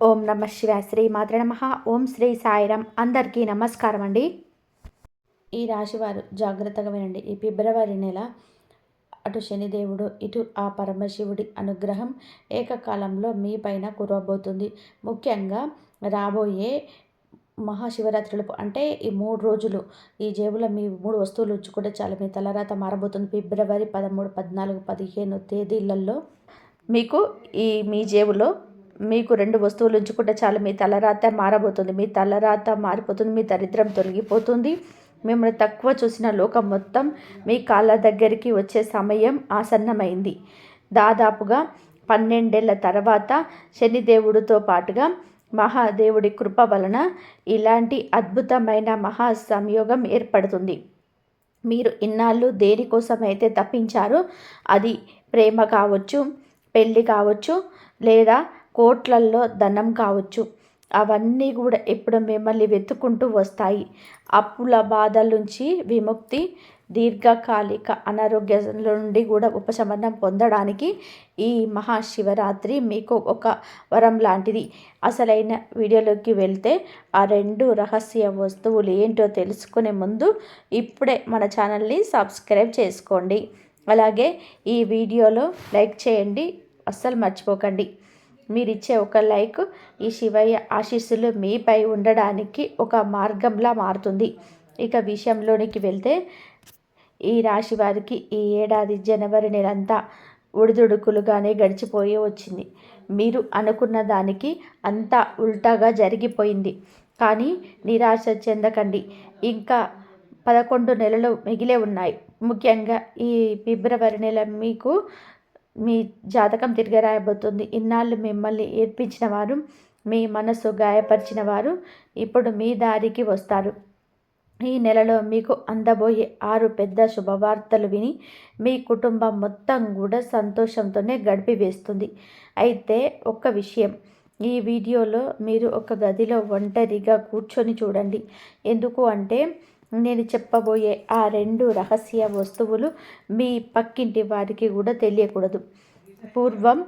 ఓం నమ శివాయ. శ్రీ మాత్రే నమః. ఓం శ్రీ సాయిరాం. అందరికీ నమస్కారం అండి. ఈ రాశివారు జాగ్రత్తగా వినండి. ఈ ఫిబ్రవరి నెల అటు శనిదేవుడు ఇటు ఆ పరమశివుడి అనుగ్రహం ఏకకాలంలో మీ పైన కురవబోతుంది. ముఖ్యంగా రాబోయే మహాశివరాత్రులు అంటే ఈ 3 రోజులు ఈ జేబులో మీ 3 వస్తువులు ఉంచుకుంటే చాలు, మీ తలరాత మారబోతుంది. ఫిబ్రవరి 13, 14, 15 తేదీలలో మీకు మీ జేబులో మీకు 2 వస్తువులు ఉంచుకుంటే చాలు, మీ తలరాత మారబోతుంది. మీ తలరాత మారిపోతుంది. మీ దరిద్రం తొలగిపోతుంది. మిమ్మల్ని తక్కువ చూసిన లోకం మొత్తం మీ కాళ్ళ దగ్గరికి వచ్చే సమయం ఆసన్నమైంది. దాదాపుగా 12 ఏళ్ల తర్వాత శనిదేవుడితో పాటుగా మహాదేవుడి కృప వలన ఇలాంటి అద్భుతమైన మహా సంయోగం ఏర్పడుతుంది. మీరు ఇన్నాళ్ళు దేనికోసమైతే తప్పించారో, అది ప్రేమ కావచ్చు, పెళ్ళి కావచ్చు, లేదా కోట్లల్లో ధనం కావచ్చు, అవన్నీ కూడా ఇప్పుడు మిమ్మల్ని వెతుక్కుంటూ వస్తాయి. అప్పుల బాధల నుంచి విముక్తి, దీర్ఘకాలిక అనారోగ్యాల నుండి కూడా ఉపశమనం పొందడానికి ఈ మహాశివరాత్రి మీకు ఒక వరం లాంటిది. అసలైన వీడియోలోకి వెళ్తే ఆ 2 రహస్య వస్తువులు ఏంటో తెలుసుకునే ముందు ఇప్పుడే మన ఛానల్ని సబ్స్క్రైబ్ చేసుకోండి. అలాగే ఈ వీడియోలో లైక్ చేయండి, అస్సలు మర్చిపోకండి. మీరిచ్చే ఒక లైక్ ఈ శివయ్య ఆశీస్సులు మీపై ఉండడానికి ఒక మార్గంలా మారుతుంది. ఇక విషయంలోనికి వెళ్తే ఈ రాశి వారికి ఈ ఏడాది జనవరి నెలంతా ఉడిదుడుకులుగానే గడిచిపోయి వచ్చింది. మీరు అనుకున్న దానికి అంతా ఉల్టాగా జరిగిపోయింది. కానీ నిరాశ చెందకండి. ఇంకా 11 నెలలు మిగిలే ఉన్నాయి. ముఖ్యంగా ఈ ఫిబ్రవరి నెల మీకు మీ జాతకం తిరిగి రాయబోతుంది. ఇన్నాళ్ళు మిమ్మల్ని ఏడ్పించిన వారు, మీ మనసు గాయపరిచిన వారు ఇప్పుడు మీ దారికి వస్తారు. ఈ నెలలో మీకు అందబోయే 6 పెద్ద శుభవార్తలు విని మీ కుటుంబం మొత్తం కూడా సంతోషంతోనే గడిపివేస్తుంది. అయితే ఒక్క విషయం, ఈ వీడియోలో మీరు ఒక గదిలో ఒంటరిగా కూర్చొని చూడండి. ఎందుకు అంటే నేను చెప్పబోయే ఆ 2 రహస్య వస్తువులు మీ పక్కింటి వారికి కూడా తెలియకూడదు. పూర్వం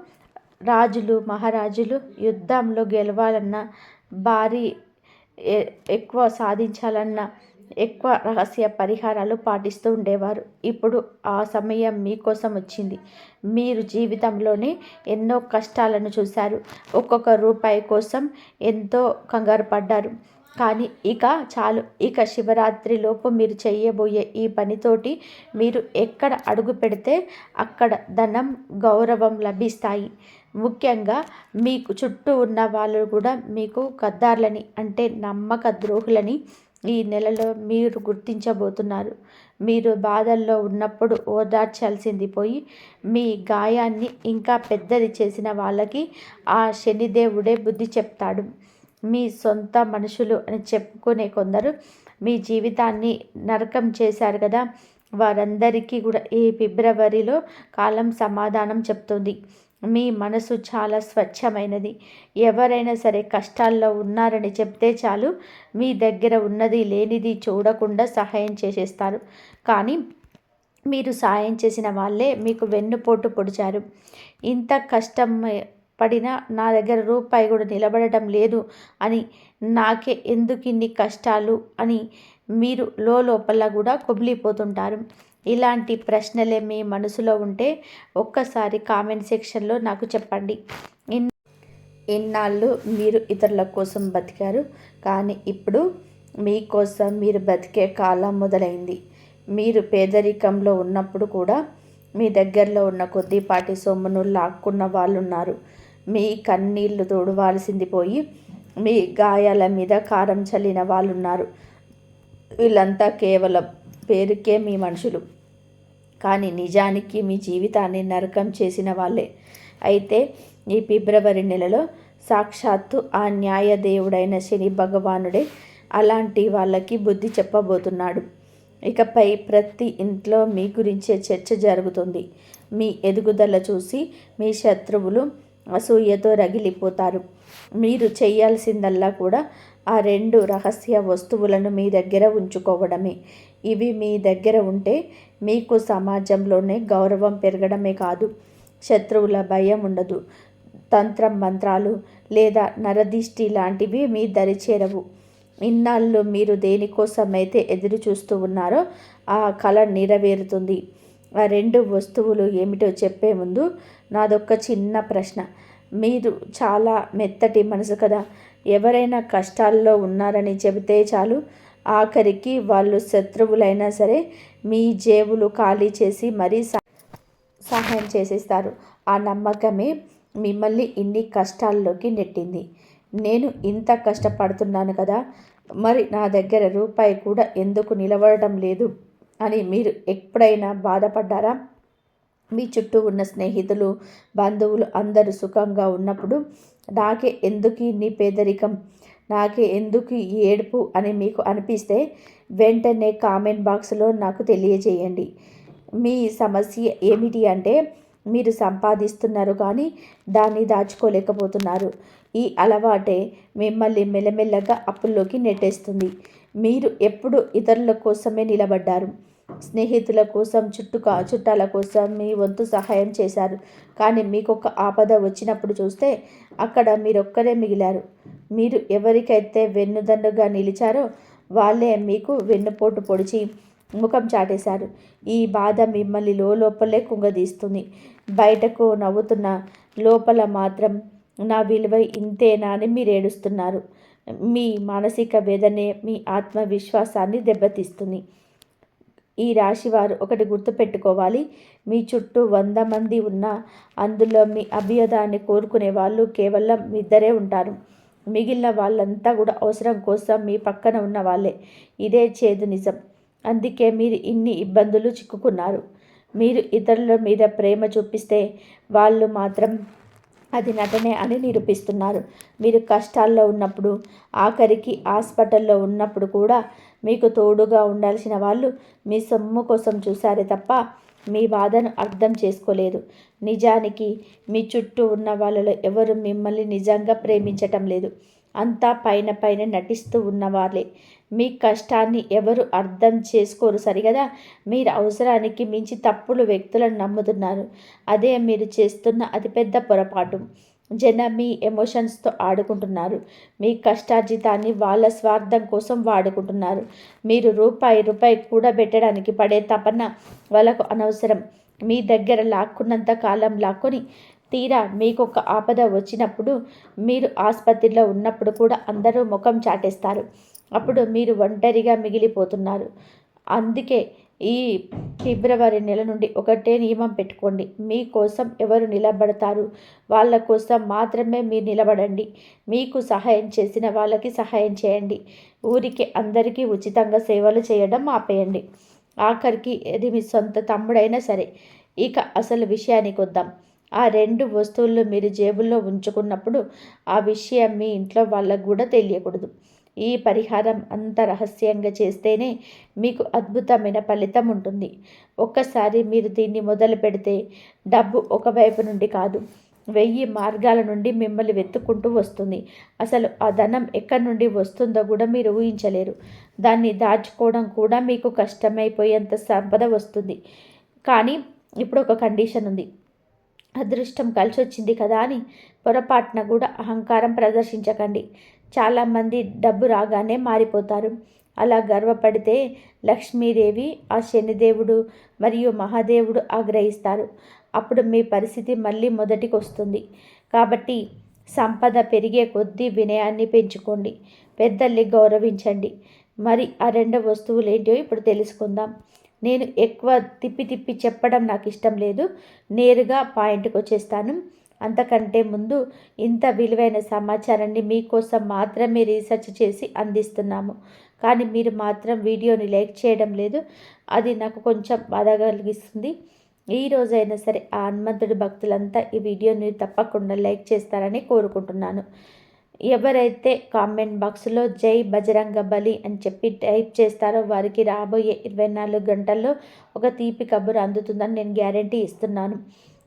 రాజులు, మహారాజులు యుద్ధంలో గెలవాలన్నా, భారీ ఎక్కువ సాధించాలన్నా ఎక్కువ రహస్య పరిహారాలు పాటిస్తూ ఉండేవారు. ఇప్పుడు ఆ సమయం మీకోసం వచ్చింది. మీరు జీవితంలోనే ఎన్నో కష్టాలను చూశారు. ఒక్కొక్క రూపాయి కోసం ఎంతో కంగారు పడ్డారు. కానీ ఇక చాలు. ఇక శివరాత్రిలోపు మీరు చేయబోయే ఈ పనితోటి మీరు ఎక్కడ అడుగు పెడితే అక్కడ ధనం, గౌరవం లభిస్తాయి. ముఖ్యంగా మీకు చుట్టూ ఉన్న వాళ్ళు కూడా మీకు గద్దార్లని అంటే నమ్మక ద్రోహులని ఈ నెలలో మీరు గుర్తించబోతున్నారు. మీరు బాధల్లో ఉన్నప్పుడు ఓదార్చాల్సింది పోయి మీ గాయాన్ని ఇంకా పెద్దది చేసిన వాళ్ళకి ఆ శనిదేవుడే బుద్ధి చెప్తాడు. మీ సొంత మనుషులు అని చెప్పుకునే కొందరు మీ జీవితాన్ని నరకం చేశారు కదా, వారందరికీ కూడా ఈ ఫిబ్రవరిలో కాలం సమాధానం చెప్తుంది. మీ మనసు చాలా స్వచ్ఛమైనది. ఎవరైనా సరే కష్టాల్లో ఉన్నారని చెప్తే చాలు, మీ దగ్గర ఉన్నది లేనిది చూడకుండా సహాయం చేసేస్తారు. కానీ మీరు సాయం చేసిన వాళ్ళే మీకు వెన్నుపోటు పొడిచారు. ఇంత కష్టం పడినా నా దగ్గర రూపాయి కూడా నిలబడటం లేదు అని, నాకే ఎందుకు ఇన్ని కష్టాలు అని మీరు లోపల కూడా కుమిలిపోతుంటారు. ఇలాంటి ప్రశ్నలే మీ మనసులో ఉంటే ఒక్కసారి కామెంట్ సెక్షన్లో నాకు చెప్పండి. ఇన్నాళ్ళు మీరు ఇతరుల కోసం బతికారు, కానీ ఇప్పుడు మీకోసం మీరు బతికే కాలం మొదలైంది. మీరు పేదరికంలో ఉన్నప్పుడు కూడా మీ దగ్గరలో ఉన్న కొద్దిపాటి సొమ్మును లాక్కున్న వాళ్ళు ఉన్నారు. మీ కన్నీళ్లు తోడవాల్సింది పోయి మీ గాయాల మీద కారం చల్లిన వాళ్ళు ఉన్నారు. వీళ్ళంతా కేవలం పేరుకే మీ మనుషులు, కానీ నిజానికి మీ జీవితాన్ని నరకం చేసిన వాళ్ళే. అయితే ఈ ఫిబ్రవరి నెలలో సాక్షాత్తు ఆ న్యాయదేవుడైన శని భగవానుడే అలాంటి వాళ్ళకి బుద్ధి చెప్పబోతున్నాడు. ఇకపై ప్రతి ఇంట్లో మీ గురించే చర్చ జరుగుతుంది. మీ ఎదుగుదల చూసి మీ శత్రువులు అసూయతో రగిలిపోతారు. మీరు చేయాల్సిందల్లా కూడా ఆ 2 రహస్య వస్తువులను మీ దగ్గర ఉంచుకోవడమే. ఇవి మీ దగ్గర ఉంటే మీకు సమాజంలోనే గౌరవం పెరగడమే కాదు, శత్రువుల భయం ఉండదు. తంత్రం మంత్రాలు లేదా నరదిష్టి లాంటివి మీ దరి చేరవు. ఇన్నాళ్ళు మీరు దేనికోసమైతే ఎదురు చూస్తూ ఉన్నారో ఆ కళ నెరవేరుతుంది. ఆ 2 వస్తువులు ఏమిటో చెప్పే ముందు నాదొక్క చిన్న ప్రశ్న. మీరు చాలా మెత్తటి మనసు కదా. ఎవరైనా కష్టాల్లో ఉన్నారని చెబితే చాలు, ఆఖరికి వాళ్ళు శత్రువులైనా సరే మీ జేబులు ఖాళీ చేసి మరీ సహాయం చేసేస్తారు. ఆ నమ్మకమే మిమ్మల్ని ఇన్ని కష్టాల్లోకి నెట్టింది. నేను ఇంత కష్టపడుతున్నాను కదా, మరి నా దగ్గర రూపాయి కూడా ఎందుకు నిలబడటం లేదు అని మీరు ఎప్పుడైనా బాధపడ్డారా? మీ చుట్టూ ఉన్న స్నేహితులు, బంధువులు అందరూ సుఖంగా ఉన్నప్పుడు నాకే ఎందుకు ఇన్ని పేదరికం, నాకే ఎందుకు ఈ ఏడుపు అని మీకు అనిపిస్తే వెంటనే కామెంట్ బాక్స్లో నాకు తెలియజేయండి. మీ సమస్య ఏమిటి అంటే మీరు సంపాదిస్తున్నారు కానీ దాన్ని దాచుకోలేకపోతున్నారు. ఈ అలవాటే మిమ్మల్ని మెల్లమెల్లగా అప్పుల్లోకి నెట్టేస్తుంది. మీరు ఎప్పుడు ఇతరుల కోసమే నిలబడ్డారు. స్నేహితుల కోసం, చుట్టాల కోసం మీ వంతు సహాయం చేశారు. కానీ మీకొక ఆపద వచ్చినప్పుడు చూస్తే అక్కడ మీరొక్కరే మిగిలారు. మీరు ఎవరికైతే వెన్నుదన్నుగా నిలిచారో వాళ్ళే మీకు వెన్నుపోటు పొడిచి ముఖం చాటేశారు. ఈ బాధ మిమ్మల్ని లోపలే కుంగదీస్తుంది. బయటకు నవ్వుతున్న లోపల మాత్రం నా విలువ ఇంతేనా అని మీరు ఏడుస్తున్నారు. మీ మానసిక వేదనే మీ ఆత్మవిశ్వాసాన్ని దెబ్బతీస్తుంది. ఈ రాశివారు ఒకటి గుర్తుపెట్టుకోవాలి. మీ చుట్టూ 100 మంది ఉన్నా అందులో మీ అభ్యుదయాన్ని కోరుకునే వాళ్ళు కేవలం ఇద్దరే ఉంటారు. మిగిలిన వాళ్ళంతా కూడా అవసరం కోసం మీ పక్కన ఉన్న వాళ్ళే. ఇదే చేదు నిజం. అందుకే మీరు ఇన్ని ఇబ్బందులు చిక్కుకున్నారు. మీరు ఇతరుల మీద ప్రేమ చూపిస్తే వాళ్ళు మాత్రం అది నటనే అని నిరూపిస్తున్నారు. మీరు కష్టాల్లో ఉన్నప్పుడు, ఆఖరికి హాస్పిటల్లో ఉన్నప్పుడు కూడా మీకు తోడుగా ఉండాల్సిన వాళ్ళు మీ సొమ్ము కోసం చూశారే తప్ప మీ బాధను అర్థం చేసుకోలేదు. నిజానికి మీ చుట్టూ ఉన్న వాళ్ళలో ఎవరు మిమ్మల్ని నిజంగా ప్రేమించటం లేదు. అంతా పైన నటిస్తూ ఉన్నవాళ్ళే. మీ కష్టాన్ని ఎవరు అర్థం చేసుకోరు సరిగదా. మీరు అవసరానికి మించి తప్పుడు వ్యక్తులను నమ్ముతున్నారు. అదే మీరు చేస్తున్న అతిపెద్ద పొరపాటు. జనం మీ ఎమోషన్స్తో ఆడుకుంటున్నారు. మీ కష్టార్జితాన్ని వాళ్ళ స్వార్థం కోసం వాడుకుంటున్నారు. మీరు రూపాయి కూడా పెట్టడానికి పడే తపన వాళ్ళకు అనవసరం. మీ దగ్గర లాక్కున్నంత కాలం లాక్కొని తీరా మీకొక ఆపద వచ్చినప్పుడు, మీరు ఆసుపత్రిలో ఉన్నప్పుడు కూడా అందరూ ముఖం చాటేస్తారు. అప్పుడు మీరు ఒంటరిగా మిగిలిపోతున్నారు. అందుకే ఈ ఫిబ్రవరి నెల నుండి ఒకటే నియమం పెట్టుకోండి. మీకోసం ఎవరు నిలబడతారు వాళ్ళ కోసం మాత్రమే మీరు నిలబడండి. మీకు సహాయం చేసిన వాళ్ళకి సహాయం చేయండి. ఊరికి అందరికీ ఉచితంగా సేవలు చేయడం ఆపేయండి. ఆఖరికి అది మీ సొంత తమ్ముడైనా సరే. ఇక అసలు విషయానికి వద్దాం. ఆ 2 వస్తువులు మీరు జేబుల్లో ఉంచుకున్నప్పుడు ఆ విషయం మీ ఇంట్లో వాళ్ళకు కూడా తెలియకూడదు. ఈ పరిహారం అంత రహస్యంగా చేస్తేనే మీకు అద్భుతమైన ఫలితం ఉంటుంది. ఒక్కసారి మీరు దీన్ని మొదలు పెడితే డబ్బు ఒకవైపు నుండి కాదు, 1000 మార్గాల నుండి మిమ్మల్ని వెతుక్కుంటూ వస్తుంది. అసలు ఆ ధనం ఎక్కడి నుండి వస్తుందో కూడా మీరు ఊహించలేరు. దాన్ని దాచుకోవడం కూడా మీకు కష్టమైపోయేంత సంపద వస్తుంది. కానీ ఇప్పుడు ఒక కండిషన్ ఉంది. అదృష్టం కలిసొచ్చింది కదా అని పొరపాటున కూడా అహంకారం ప్రదర్శించకండి. చాలామంది డబ్బు రాగానే మారిపోతారు. అలా గర్వపడితే లక్ష్మీదేవి, ఆ శనిదేవుడు మరియు మహాదేవుడు ఆగ్రహిస్తారు. అప్పుడు మీ పరిస్థితి మళ్ళీ మొదటికి వస్తుంది. కాబట్టి సంపద పెరిగే కొద్దీ వినయాన్ని పెంచుకోండి. పెద్దల్ని గౌరవించండి. మరి ఆ 2 వస్తువులు ఏంటో ఇప్పుడు తెలుసుకుందాం. నేను ఎక్కువ తిప్పి చెప్పడం నాకు ఇష్టం లేదు. నేరుగా పాయింట్కి వచ్చేస్తాను. అంతకంటే ముందు ఇంత విలువైన సమాచారాన్ని మీకోసం మాత్రమే రీసెర్చ్ చేసి అందిస్తున్నాము. కానీ మీరు మాత్రం వీడియోని లైక్ చేయడం లేదు. అది నాకు కొంచెం బాధ కలిగిస్తుంది. ఈ రోజైనా సరే ఆ హనుమంతుడి భక్తులంతా ఈ వీడియోని తప్పకుండా లైక్ చేస్తారని కోరుకుంటున్నాను. ఎవరైతే కామెంట్ బాక్స్లో జై బజరంగ బలి అని చెప్పి టైప్ చేస్తారో వారికి రాబోయే 24 గంటల్లో ఒక తీపి కబురు అందుతుందని నేను గ్యారంటీ ఇస్తున్నాను.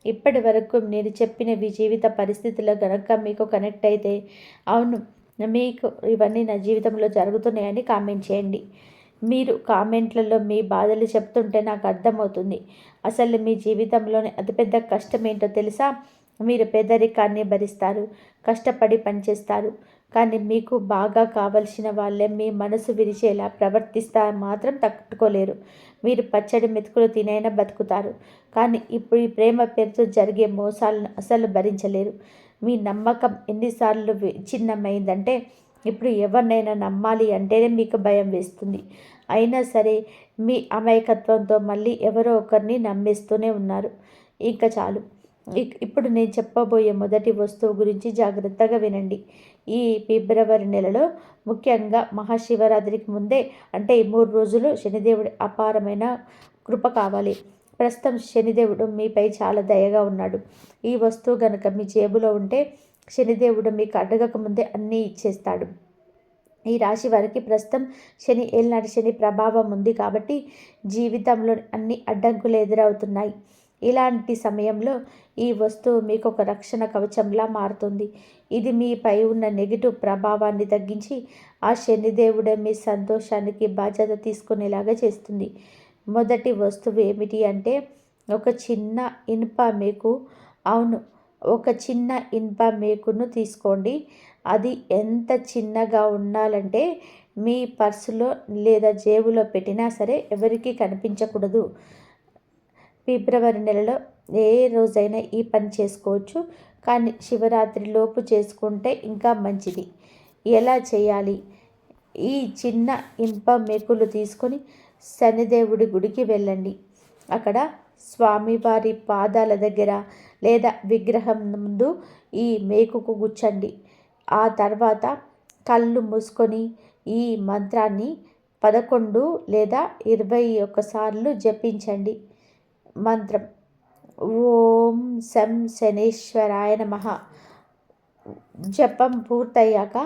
ఇప్పటి వరకు నేను చెప్పిన మీ జీవిత పరిస్థితుల్లో కనుక మీకు కనెక్ట్ అయితే, అవును మీకు ఇవన్నీ నా జీవితంలో జరుగుతున్నాయని కామెంట్ చేయండి. మీరు కామెంట్లలో మీ బాధలు చెప్తుంటే నాకు అర్థమవుతుంది. అసలు మీ జీవితంలోని అతిపెద్ద కష్టం ఏంటో తెలుసా? మీరు పేదరికాన్ని భరిస్తారు, కష్టపడి పనిచేస్తారు. కానీ మీకు బాగా కావలసిన వాళ్ళే మీ మనసు విరిచేలా ప్రవర్తిస్తా మాత్రం తట్టుకోలేరు. మీరు పచ్చడి మెతుకులు తినైనా బతుకుతారు. కానీ ఇప్పుడు ఈ ప్రేమ పేరుతో జరిగే మోసాలను అసలు భరించలేరు. మీ నమ్మకం ఎన్నిసార్లు విచ్ఛిన్నమైందంటే ఇప్పుడు ఎవరినైనా నమ్మాలి అంటేనే మీకు భయం వేస్తుంది. అయినా సరే మీ అమాయకత్వంతో మళ్ళీ ఎవరో ఒకరిని నమ్మేస్తూనే ఉన్నారు. ఇంకా చాలు. ఇప్పుడు నేను చెప్పబోయే మొదటి వస్తువు గురించి జాగ్రత్తగా వినండి. ఈ ఫిబ్రవరి నెలలో ముఖ్యంగా మహాశివరాత్రికి ముందే అంటే ఈ 3 రోజులు శనిదేవుడి అపారమైన కృప కావాలి. ప్రస్తుతం శనిదేవుడు మీపై చాలా దయగా ఉన్నాడు. ఈ వస్తువు గనుక మీ జేబులో ఉంటే శనిదేవుడు మీకు అడగక ముందే అన్నీ ఇచ్చేస్తాడు. ఈ రాశి వారికి ప్రస్తుతం శని ఏలినాటి శని ప్రభావం ఉంది కాబట్టి జీవితంలో అన్ని అడ్డంకులు ఎదురవుతున్నాయి. ఇలాంటి సమయంలో ఈ వస్తువు మీకు ఒక రక్షణ కవచంలా మారుతుంది. ఇది మీపై ఉన్న నెగిటివ్ ప్రభావాన్ని తగ్గించి ఆ శనిదేవుడే మీ సంతోషానికి బాధ్యత తీసుకునేలాగా చేస్తుంది. మొదటి వస్తువు ఏమిటి అంటే ఒక చిన్న ఇనుప మేకు. అవును, ఒక చిన్న ఇనుప మేకును తీసుకోండి. అది ఎంత చిన్నగా ఉండాలంటే మీ పర్సులో లేదా జేబులో పెట్టినా సరే ఎవరికీ కనిపించకూడదు. ఫిబ్రవరి నెలలో ఏ రోజైనా ఈ పని చేసుకోవచ్చు, కానీ శివరాత్రి లోపు చేసుకుంటే ఇంకా మంచిది. ఎలా చేయాలి? ఈ చిన్న ఇనుప మేకులు తీసుకొని శనిదేవుడి గుడికి వెళ్ళండి. అక్కడ స్వామివారి పాదాల దగ్గర లేదా విగ్రహం ముందు ఈ మేకుకు గుచ్చండి. ఆ తర్వాత కళ్ళు మూసుకొని ఈ మంత్రాన్ని 11 లేదా 21 సార్లు జపించండి. మంత్రం: ఓం శం శనేశ్వరాయ నమః. జపం పూర్తయ్యాక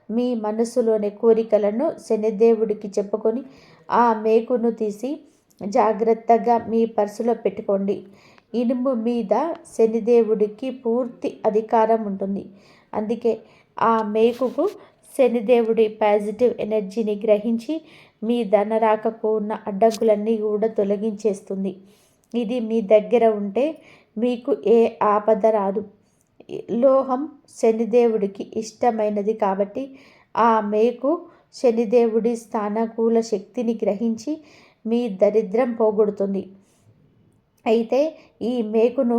మీ మనసులోని కోరికలను శనిదేవుడికి చెప్పుకొని ఆ మేకును తీసి జాగ్రత్తగా మీ పర్సులో పెట్టుకోండి. ఇనుము మీద శనిదేవుడికి పూర్తి అధికారం ఉంటుంది. అందుకే ఆ మేకుకు శనిదేవుడి పాజిటివ్ ఎనర్జీని గ్రహించి మీ ధనరాకకు ఉన్న అడ్డంకులన్నీ కూడా తొలగించేస్తుంది. ఇది మీ దగ్గర ఉంటే మీకు ఏ ఆపద రాదు. లోహం శనిదేవుడికి ఇష్టమైనది కాబట్టి ఆ మేకు శనిదేవుడి స్థానకూల శక్తిని గ్రహించి మీ దరిద్రం పోగొడుతుంది. అయితే ఈ మేకును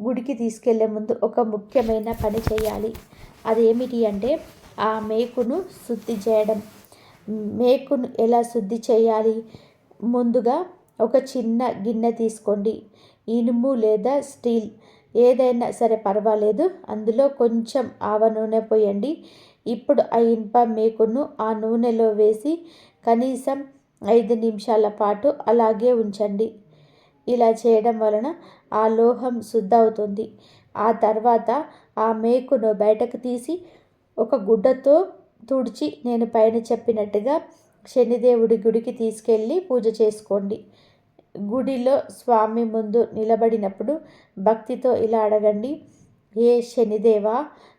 గుడికి తీసుకెళ్లే ముందు ఒక ముఖ్యమైన పని చేయాలి. అదేమిటి అంటే ఆ మేకును శుద్ధి చేయడం. మేకును ఎలా శుద్ధి చేయాలి? ముందుగా ఒక చిన్న గిన్నె తీసుకోండి. ఇనుము లేదా స్టీల్ ఏదైనా సరే పర్వాలేదు. అందులో కొంచెం ఆవ నూనె పోయండి. ఇప్పుడు ఆ ఇనుప మేకును ఆ నూనెలో వేసి కనీసం 5 నిమిషాల పాటు అలాగే ఉంచండి. ఇలా చేయడం వలన ఆ లోహం శుద్ధి అవుతుంది. ఆ తర్వాత ఆ మేకును బయటకు తీసి ఒక గుడ్డతో తుడిచి నేను పైన చెప్పినట్టుగా శనిదేవుడి గుడికి తీసుకెళ్ళి పూజ చేసుకోండి. గుడిలో స్వామి ముందు నిలబడినప్పుడు భక్తితో ఇలా అడగండి: ఏ శనిదేవా,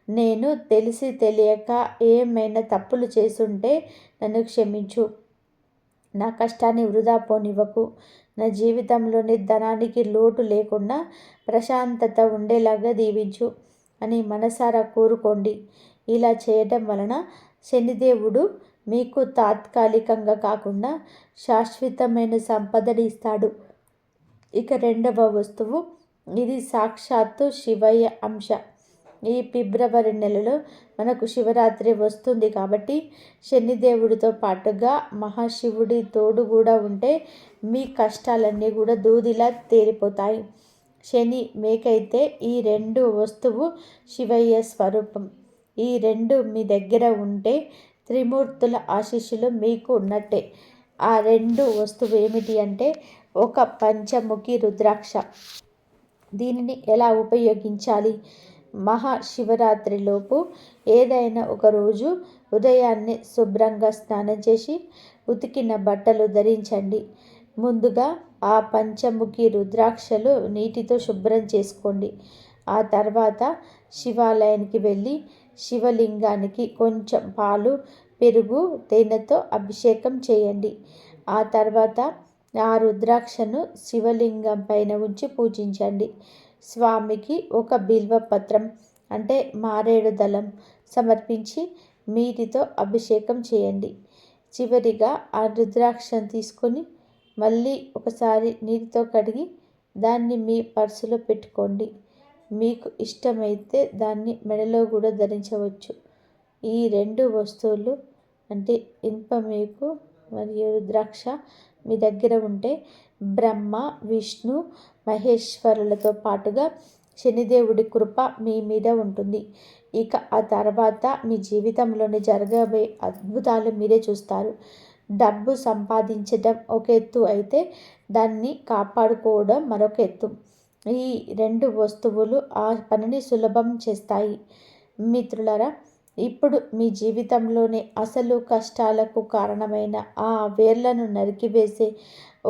నేను తెలిసి తెలియక ఏమైనా తప్పులు చేసుంటే నన్ను క్షమించు. నా కష్టాన్ని వృధా పోనివ్వకు. నా జీవితంలోని ధనానికి లోటు లేకుండా ప్రశాంతత ఉండేలాగా దీవించు అని మనసారా కోరుకోండి. ఇలా చేయడం వలన శనిదేవుడు మీకు తాత్కాలికంగా కాకుండా శాశ్వతమైన సంపదని ఇస్తాడు. ఇక రెండవ వస్తువు, ఇది సాక్షాత్తు శివయ్య అంశ. ఈ ఫిబ్రవరి నెలలో మనకు శివరాత్రి వస్తుంది కాబట్టి శనిదేవుడితో పాటుగా మహాశివుడి తోడు కూడా ఉంటే మీ కష్టాలన్నీ కూడా దూదిలా తేలిపోతాయి. శని మేకైతే ఈ 2 వస్తువు శివయ్య స్వరూపం. ఈ 2 మీ దగ్గర ఉంటే త్రిమూర్తుల ఆశీస్సులు మీకు ఉన్నట్టే. ఆ 2 వస్తువు ఏమిటి అంటే ఒక పంచముఖి రుద్రాక్ష. దీనిని ఎలా ఉపయోగించాలి? మహాశివరాత్రిలోపు ఏదైనా ఒక రోజు ఉదయాన్నే శుభ్రంగా స్నానం చేసి ఉతికిన బట్టలు ధరించండి. ముందుగా ఆ పంచముఖి రుద్రాక్షలు నీటితో శుభ్రం చేసుకోండి. ఆ తర్వాత శివాలయానికి వెళ్ళి శివలింగానికి కొంచెం పాలు, పెరుగు, తేనెతో అభిషేకం చేయండి. ఆ తర్వాత ఆ రుద్రాక్షను శివలింగం పైన ఉంచి పూజించండి. స్వామికి ఒక బిల్వపత్రం అంటే మారేడు దళం సమర్పించి నీటితో అభిషేకం చేయండి. చివరిగా ఆ రుద్రాక్షను తీసుకొని మళ్ళీ ఒకసారి నీటితో కడిగి దాన్ని మీ పర్సులో పెట్టుకోండి. మీకు ఇష్టమైతే దాన్ని మెడలో కూడా ధరించవచ్చు. ఈ 2 వస్తువులు అంటే ఇనుప మేకు మరియు రుద్రాక్ష మీ దగ్గర ఉంటే బ్రహ్మ, విష్ణు, మహేశ్వరులతో పాటుగా శనిదేవుడి కృప మీ మీద ఉంటుంది. ఇక ఆ తర్వాత మీ జీవితంలోని జరగబోయే అద్భుతాలు మీరే చూస్తారు. డబ్బు సంపాదించడం ఒక ఎత్తు అయితే దాన్ని కాపాడుకోవడం మరొక ఎత్తు. ఈ 2 వస్తువులు ఆ పనిని సులభం చేస్తాయి. మిత్రులారా, ఇప్పుడు మీ జీవితంలోని అసలు కష్టాలకు కారణమైన ఆ వేర్లను నరికివేసే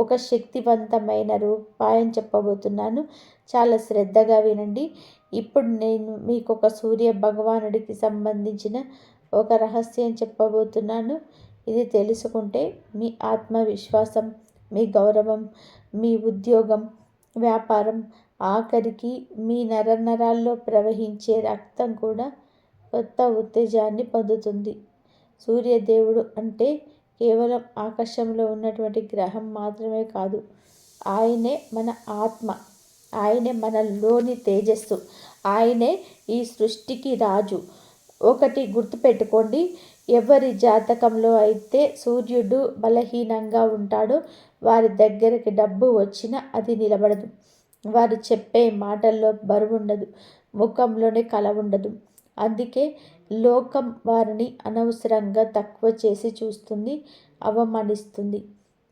ఒక శక్తివంతమైన ఉపాయం చెప్పబోతున్నాను. చాలా శ్రద్ధగా వినండి. ఇప్పుడు నేను మీకు ఒక సూర్య భగవానుడికి సంబంధించిన ఒక రహస్యం చెప్పబోతున్నాను. ఇది తెలుసుకుంటే మీ ఆత్మవిశ్వాసం, మీ గౌరవం, మీ ఉద్యోగం, వ్యాపారం, ఆఖరికి మీ నరనరాల్లో ప్రవహించే రక్తం కూడా కొత్త ఉత్తేజాన్ని పొందుతుంది. సూర్యదేవుడు అంటే కేవలం ఆకాశంలో ఉన్నటువంటి గ్రహం మాత్రమే కాదు. ఆయనే మన ఆత్మ, ఆయనే మనలోని తేజస్సు, ఆయనే ఈ సృష్టికి రాజు. ఒకటి గుర్తుపెట్టుకోండి, ఎవరి జాతకంలో అయితే సూర్యుడు బలహీనంగా ఉంటాడో వారి దగ్గరికి డబ్బు వచ్చినా అది నిలబడదు. వారు చెప్పే మాటల్లో బరువుండదు, ముఖంలోనే కళ ఉండదు. అందుకే లోకం వారిని అనవసరంగా తక్కువ చేసి చూస్తుంది, అవమానిస్తుంది.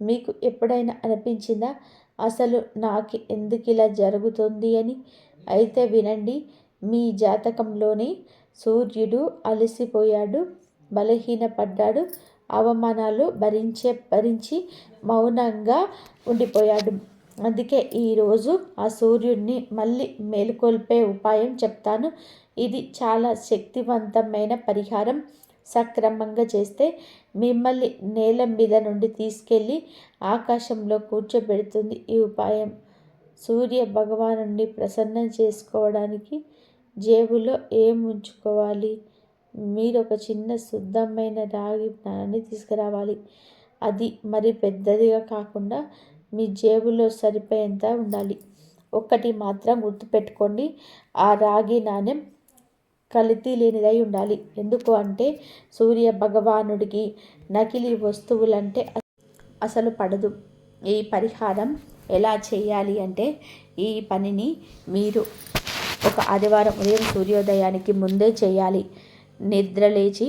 మీకు ఎప్పుడైనా అనిపించిందా అసలు నాకు ఎందుకు ఇలా జరుగుతుంది అని? అయితే వినండి, మీ జాతకంలోని సూర్యుడు అలసిపోయాడు, బలహీనపడ్డాడు, అవమానాలు భరించి మౌనంగా ఉండిపోయాడు. అందుకే ఈరోజు ఆ సూర్యుడిని మళ్ళీ మేలుకొల్పే ఉపాయం చెప్తాను. ఇది చాలా శక్తివంతమైన పరిహారం. సక్రమంగా చేస్తే మిమ్మల్ని నేల మీద నుండి తీసుకెళ్ళి ఆకాశంలో కూర్చోబెడుతుంది ఈ ఉపాయం. సూర్య భగవానుడిని ప్రసన్నం చేసుకోవడానికి జేబులో ఏం ఉంచుకోవాలి? మీరు ఒక చిన్న శుద్ధమైన రాగి నాణాన్ని తీసుకురావాలి. అది మరి పెద్దదిగా కాకుండా మీ జేబులో సరిపోయేంత ఉండాలి. ఒక్కటి మాత్రం గుర్తుపెట్టుకోండి, ఆ రాగి నాణెం కల్తీ లేనిదై ఉండాలి. ఎందుకు అంటే సూర్య భగవానుడికి నకిలీ వస్తువులంటే అసలు పడదు. ఈ పరిహారం ఎలా చేయాలి అంటే, ఈ పనిని మీరు ఒక ఆదివారం ఉదయం సూర్యోదయానికి ముందే చేయాలి. నిద్రలేచి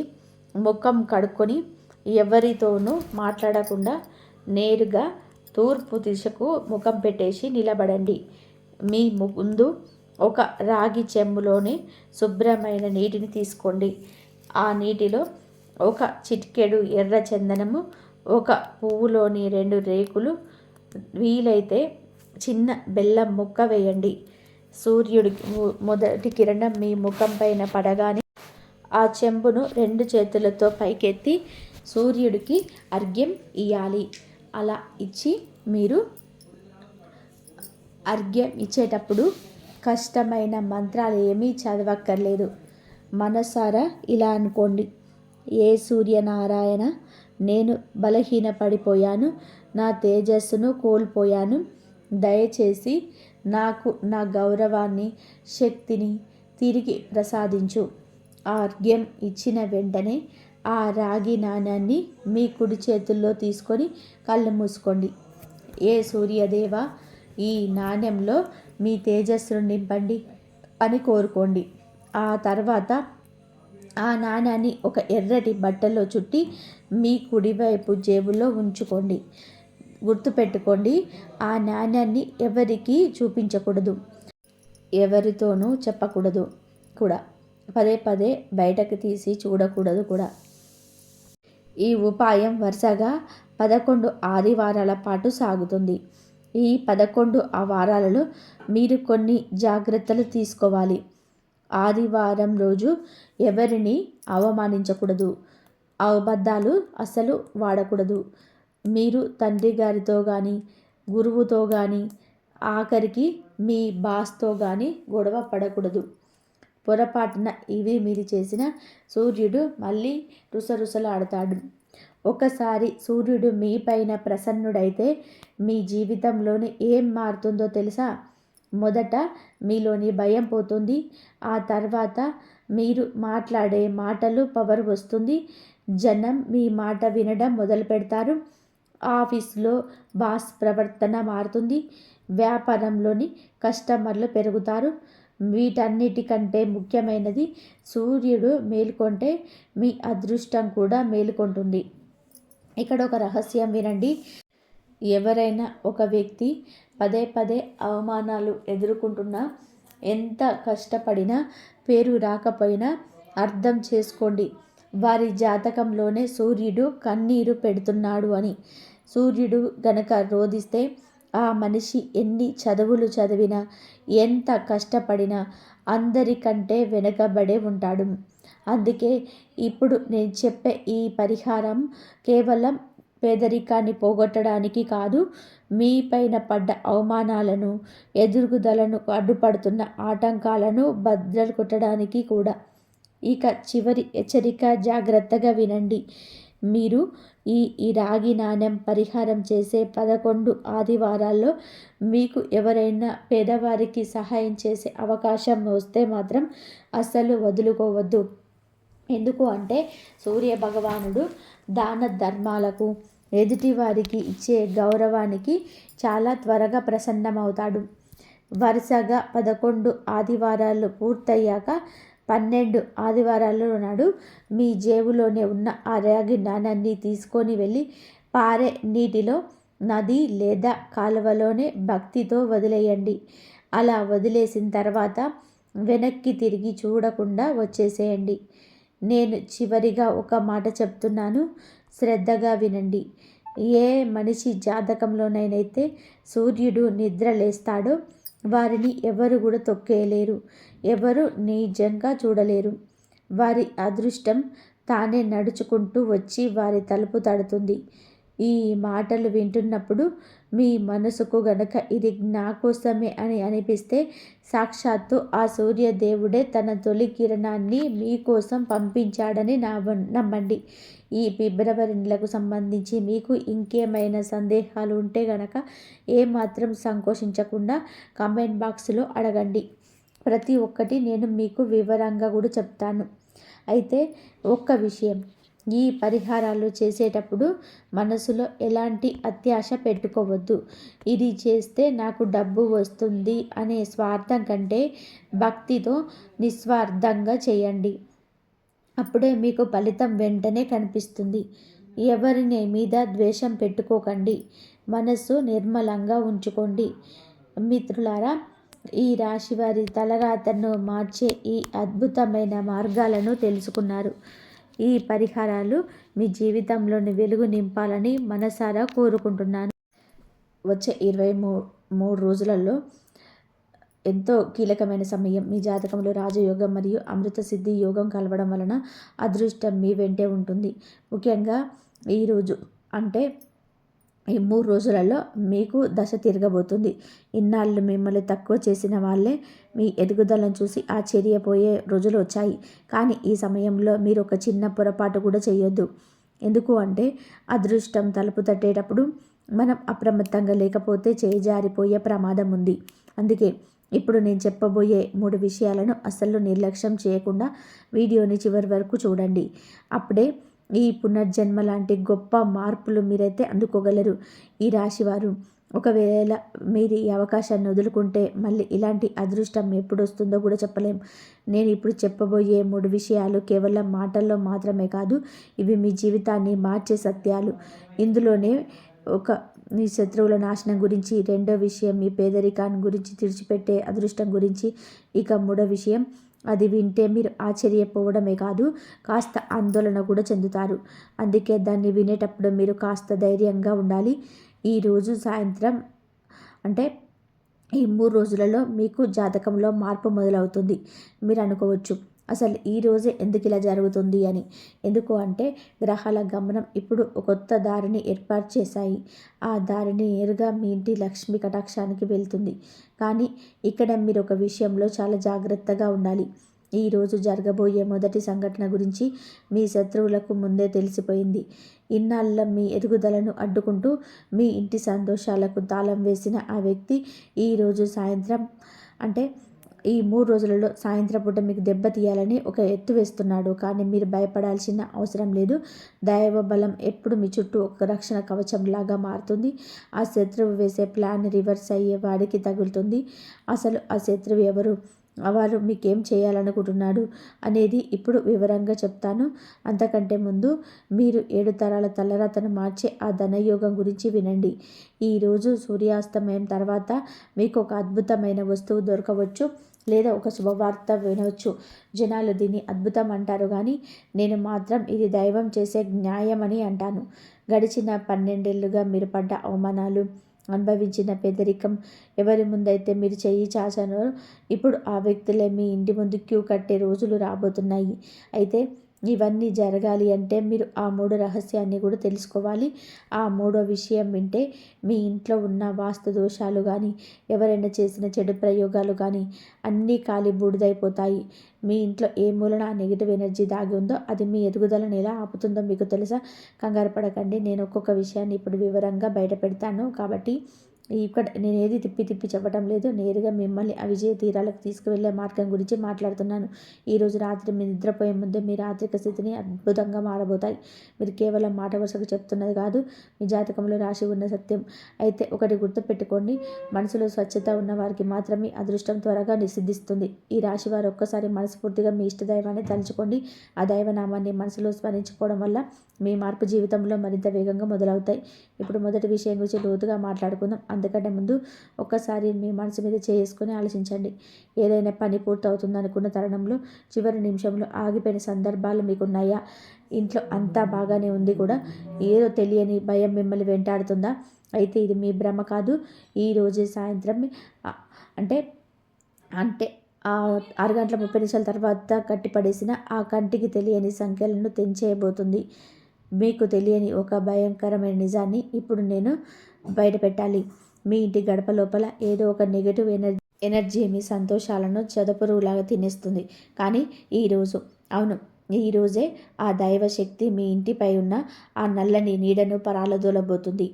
ముఖం కడుక్కొని ఎవరితోనూ మాట్లాడకుండా నేరుగా తూర్పు దిశకు ముఖం పెట్టేసి నిలబడండి. మీ ముందు ఒక రాగి చెంబులోని శుభ్రమైన నీటిని తీసుకోండి. ఆ నీటిలో ఒక చిటికెడు ఎర్ర చందనము, ఒక పువ్వులోని 2 రేకులు, వీలైతే చిన్న బెల్లం ముక్క వేయండి. సూర్యుడికి మొదటి కిరణం మీ ముఖం పైన పడగానే ఆ చెంబును 2 చేతులతో పైకెత్తి సూర్యుడికి అర్ఘ్యం ఇయ్యాలి. అలా ఇచ్చి మీరు అర్ఘ్యం ఇచ్చేటప్పుడు కష్టమైన మంత్రాలు ఏమీ చదవక్కర్లేదు. మనసారా ఇలా అనుకోండి, ఏ సూర్యనారాయణ, నేను బలహీనపడిపోయాను, నా తేజస్సును కోల్పోయాను. దయచేసి నాకు నా గౌరవాన్ని, శక్తిని తిరిగి ప్రసాదించు. ఆ అర్ఘ్యం ఇచ్చిన వెంటనే ఆ రాగి నాణ్యాన్ని మీ కుడి చేతుల్లో తీసుకొని కళ్ళు మూసుకోండి. ఏ సూర్యదేవ, ఈ నాణ్యంలో మీ తేజస్సును నింపండి అని కోరుకోండి. ఆ తర్వాత ఆ నాణ్యాన్ని ఒక ఎర్రటి బట్టలో చుట్టి మీ కుడివైపు జేబులో ఉంచుకోండి. గుర్తుపెట్టుకోండి, ఆ నాణ్యాన్ని ఎవరికీ చూపించకూడదు, ఎవరితోనూ చెప్పకూడదు కూడా. పదే పదే బయటకు తీసి చూడకూడదు కూడా. ఈ ఉపాయం వరుసగా 11 ఆదివారాల పాటు సాగుతుంది. ఈ 11 వారాలలో మీరు కొన్ని జాగ్రత్తలు తీసుకోవాలి. ఆదివారం రోజు ఎవరిని అవమానించకూడదు, అబద్ధాలు అస్సలు వాడకూడదు. మీరు తండ్రి గారితో కానీ, గురువుతో కానీ ఆఖరికి మీ బాస్తో కానీ గొడవ పడకూడదు. పొరపాటున ఇవి మీరు చేసిన సూర్యుడు మళ్ళీ రుసరుసలాడతాడు. ఒకసారి సూర్యుడు మీ పైన ప్రసన్నుడైతే మీ జీవితంలోని ఏం మారుతుందో తెలుసా? మొదట మీలోని భయం పోతుంది. ఆ తర్వాత మీరు మాట్లాడే మాటలు పవర్ వస్తుంది. జనం మీ మాట వినడం మొదలు పెడతారు. ఆఫీస్లో బాస్ ప్రవర్తన మారుతుంది. వ్యాపారంలోని కస్టమర్లు పెరుగుతారు. వీటన్నిటికంటే ముఖ్యమైనది, సూర్యుడు మేలుకొంటే మీ అదృష్టం కూడా మేలుకొంటుంది. ఇక్కడ ఒక రహస్యం వినండి. ఎవరైనా ఒక వ్యక్తి పదే పదే అవమానాలు ఎదుర్కొంటున్నా, ఎంత కష్టపడినా పేరు రాకపోయినా అర్థం చేసుకోండి, వారి జాతకంలోనే సూర్యుడు కన్నీరు పెడుతున్నాడు అని. సూర్యుడు గనక రోదిస్తే ఆ మనిషి ఎన్ని చదువులు చదివినా, ఎంత కష్టపడినా అందరికంటే వెనుకబడే ఉంటాడు. అందుకే ఇప్పుడు నేను చెప్పే ఈ పరిహారం కేవలం పేదరికాన్ని పోగొట్టడానికి కాదు, మీ పైన పడ్డ అవమానాలను, ఎదుగుదలను అడ్డుపడుతున్న ఆటంకాలను బద్దలు కొట్టడానికి కూడా. ఇక చివరి హెచ్చరిక, జాగ్రత్తగా వినండి. మీరు ఈ రాగి నాణెం పరిహారం చేసే 11 ఆదివారాల్లో మీకు ఎవరైనా పేదవారికి సహాయం చేసే అవకాశం వస్తే మాత్రం అస్సలు వదులుకోవద్దు. ఎందుకు అంటే సూర్య భగవానుడు దాన ధర్మాలకు, ఎదుటివారికి ఇచ్చే గౌరవానికి చాలా త్వరగా ప్రసన్నమవుతాడు. వరుసగా 11 ఆదివారాలు పూర్తయ్యాక 12 ఆదివారాల నాడు మీ జేబులోనే ఉన్న ఆ రాగి నాణాన్ని తీసుకొని వెళ్ళి పారే నీటిలో, నది లేదా కాలువలోనే భక్తితో వదిలేయండి. అలా వదిలేసిన తర్వాత వెనక్కి తిరిగి చూడకుండా వచ్చేసేయండి. నేను చివరిగా ఒక మాట చెప్తున్నాను, శ్రద్ధగా వినండి. ఏ మనిషి జాతకంలోనైతే సూర్యుడు నిద్ర లేస్తాడో వారిని ఎవరు కూడా తొక్కేయలేరు, ఎవరు నిజంగా చూడలేరు. వారి అదృష్టం తానే నడుచుకుంటూ వచ్చి వారి తలుపు తడుతుంది. ఈ మాటలు వింటున్నప్పుడు మీ మనసుకు గనక ఇది నా కోసమే అని అనిపిస్తే, సాక్షాత్తు ఆ సూర్యదేవుడే తన తొలి కిరణాన్ని మీకోసం పంపించాడని నమ్మండి. ఈ ఫిబ్రవరి నెలకు సంబంధించి మీకు ఇంకేమైనా సందేహాలు ఉంటే గనక ఏమాత్రం సంకోచించకుండా కామెంట్ బాక్స్లో అడగండి. ప్రతి ఒక్కటి నేను మీకు వివరంగా కూడా చెప్తాను. అయితే ఒక్క విషయం, ఈ పరిహారాలు చేసేటప్పుడు మనసులో ఎలాంటి అత్యాశ పెట్టుకోవద్దు. ఇది చేస్తే నాకు డబ్బు వస్తుంది అనే స్వార్థం కంటే భక్తితో నిస్వార్థంగా చేయండి. అప్పుడే మీకు ఫలితం వెంటనే కనిపిస్తుంది. ఎవరిని మీద ద్వేషం పెట్టుకోకండి. మనస్సు నిర్మలంగా ఉంచుకోండి. మిత్రులారా, ఈ రాశి వారి తలరాతను మార్చే ఈ అద్భుతమైన మార్గాలను తెలుసుకున్నారు. ఈ పరిహారాలు మీ జీవితంలోని వెలుగు నింపాలని మనసారా కోరుకుంటున్నాను. వచ్చే 23 రోజులలో ఎంతో కీలకమైన సమయం. మీ జాతకంలో రాజయోగం మరియు అమృత సిద్ధి యోగం కలవడం వలన అదృష్టం మీ వెంటే ఉంటుంది. ముఖ్యంగా ఈరోజు అంటే ఈ 3 రోజులలో మీకు దశ తిరగబోతుంది. ఇన్నాళ్ళు మిమ్మల్ని తక్కువ చేసిన వాళ్ళే మీ ఎదుగుదలను చూసి ఆశ్చర్యపోయే రోజులు వచ్చాయి. కానీ ఈ సమయంలో మీరు ఒక చిన్న పొరపాటు కూడా చేయొద్దు. ఎందుకు అంటే అదృష్టం తలుపు తట్టేటప్పుడు మనం అప్రమత్తంగా లేకపోతే చేజారిపోయే ప్రమాదం ఉంది. అందుకే ఇప్పుడు నేను చెప్పబోయే 3 విషయాలను అస్సలు నిర్లక్ష్యం చేయకుండా వీడియోని చివరి వరకు చూడండి. అప్పుడే ఈ పునర్జన్మ లాంటి గొప్ప మార్పులు మీరైతే అందుకోగలరు. ఈ రాశివారు ఒకవేళ మీరు ఈ అవకాశాన్ని వదులుకుంటే మళ్ళీ ఇలాంటి అదృష్టం ఎప్పుడు వస్తుందో కూడా చెప్పలేం. నేను ఇప్పుడు చెప్పబోయే 3 విషయాలు కేవలం మాటల్లో మాత్రమే కాదు, ఇవి మీ జీవితాన్ని మార్చే సత్యాలు. ఇందులోనే మీ శత్రువుల నాశనం గురించి, రెండో విషయం మీ పేదరికాన్ని గురించి, తుడిచిపెట్టే అదృష్టం గురించి, ఇక 3వ విషయం, అది వింటే మీరు ఆశ్చర్యపోవడమే కాదు కాస్త ఆందోళన కూడా చెందుతారు. అందుకే దాన్ని వినేటప్పుడు మీరు కాస్త ధైర్యంగా ఉండాలి. ఈరోజు సాయంత్రం అంటే ఈ 3 రోజులలో మీకు జాతకంలో మార్పు మొదలవుతుంది. మీరు అనుకోవచ్చు, అసలు ఈ రోజే ఎందుకు ఇలా జరుగుతుంది అని. ఎందుకు అంటే గ్రహాల గమనం ఇప్పుడు ఒక కొత్త దారిని ఏర్పాటు చేశాయి. ఆ దారిని నేరుగా మీ ఇంటి లక్ష్మి కటాక్షానికి వెళ్తుంది. కానీ ఇక్కడ మీరు ఒక విషయంలో చాలా జాగ్రత్తగా ఉండాలి. ఈరోజు జరగబోయే మొదటి సంఘటన గురించి మీ శత్రువులకు ముందే తెలిసిపోయింది. ఇన్నాళ్ళ మీ ఎదుగుదలను అడ్డుకుంటూ మీ ఇంటి సంతోషాలకు తాళం వేసిన ఆ వ్యక్తి ఈరోజు సాయంత్రం అంటే ఈ 3 రోజులలో సాయంత్రం పూట మీకు దెబ్బతీయాలని ఒక ఎత్తు వేస్తున్నాడు. కానీ మీరు భయపడాల్సిన అవసరం లేదు. దైవ బలం ఎప్పుడు మీ చుట్టూ ఒక రక్షణ కవచంలాగా మారుతుంది. ఆ శత్రువు వేసే ప్లాన్ రివర్స్ అయ్యే వాడికి తగులుతుంది. అసలు ఆ శత్రువు ఎవరు, వారు మీకేం చేయాలనుకుంటున్నాడు అనేది ఇప్పుడు వివరంగా చెప్తాను. అంతకంటే ముందు మీరు 7 తరాల తలరాతను మార్చే ఆ ధనయోగం గురించి వినండి. ఈరోజు సూర్యాస్తమయం తర్వాత మీకు ఒక అద్భుతమైన వస్తువు దొరకవచ్చు, లేదా ఒక శుభవార్త వినవచ్చు. జనాలు దీన్ని అద్భుతం అంటారు, కానీ నేను మాత్రం ఇది దైవం చేసే న్యాయమని అంటాను. గడిచిన 12 ఏళ్లుగా మీరు పడ్డ అవమానాలు, అనుభవించిన పేదరికం, ఎవరి ముందైతే మీరు చెయ్యి చాచారో ఇప్పుడు ఆ వ్యక్తులే మీ ఇంటి ముందు క్యూ కట్టే రోజులు రాబోతున్నాయి. అయితే ఇవన్నీ జరగాలి అంటే మీరు ఆ 3 రహస్యాన్ని కూడా తెలుసుకోవాలి. ఆ 3వ విషయం వింటే మీ ఇంట్లో ఉన్న వాస్తు దోషాలు కానీ, ఎవరైనా చేసిన చెడు ప్రయోగాలు కానీ అన్నీ కాలి బూడిదైపోతాయి. మీ ఇంట్లో ఏ మూలన ఆ నెగిటివ్ ఎనర్జీ దాగి ఉందో అది మీ ఎదుగుదలను ఎలా ఆపుతుందో మీకు తెలుసా? కంగారు పడకండి, నేను ఒక్కొక్క విషయాన్ని ఇప్పుడు వివరంగా బయట పెడతాను. కాబట్టి ఇక్కడ నేను ఏది తిప్పి తిప్పి చెప్పడం లేదు. నేరుగా మిమ్మల్ని ఆ విజయ తీరాలకు తీసుకువెళ్ళే మార్గం గురించి మాట్లాడుతున్నాను. ఈరోజు రాత్రి మీరు నిద్రపోయే ముందే మీ ఆర్థిక స్థితిని అద్భుతంగా మారబోతాయి. మీరు కేవలం మాట వరుసకు చెప్తున్నది కాదు, మీ జాతకంలో రాసి ఉన్న సత్యం. అయితే ఒకటి గుర్తుపెట్టుకోండి, మనసులో స్వచ్ఛత ఉన్న వారికి మాత్రమే అదృష్టం త్వరగా సిద్ధిస్తుంది. ఈ రాశి వారు ఒక్కసారి మనస్ఫూర్తిగా మీ ఇష్టదైవాన్ని తలుచుకోండి. ఆ దైవనామాన్ని మనసులో స్మరించుకోవడం వల్ల మీ మార్పు జీవితంలో మరింత వేగంగా మొదలవుతాయి. ఇప్పుడు మొదటి విషయం గురించి లోతుగా మాట్లాడుకుందాం. అందుకంటే ముందు ఒక్కసారి మీ మనసు మీద చేసుకొని ఆలోచించండి. ఏదైనా పని పూర్తవుతుంది అనుకున్న తరుణంలో చివరి నిమిషంలో ఆగిపోయిన సందర్భాలు మీకున్నాయా? ఇంట్లో అంతా బాగానే ఉంది కూడా ఏదో తెలియని భయం మిమ్మల్ని వెంటాడుతుందా? అయితే ఇది మీ భ్రమ కాదు. ఈరోజే సాయంత్రం అంటే అంటే 6:30 తర్వాత కట్టిపడేసిన ఆ కంటికి తెలియని సంఖ్యలను తెంచేయబోతుంది. మీకు తెలియని ఒక భయంకరమైన నిజాన్ని ఇప్పుడు నేను బయటపెట్టాలి. మీ ఇంటి గడప లోపల ఏదో ఒక నెగటివ్ ఎనర్జీ మీ సంతోషాలను చెదపురుగులాగా తినేస్తుంది. కానీ ఈరోజే ఆ దైవశక్తి మీ ఇంటిపై ఉన్న ఆ నల్లని నీడను పరాలదోలబోతుంది.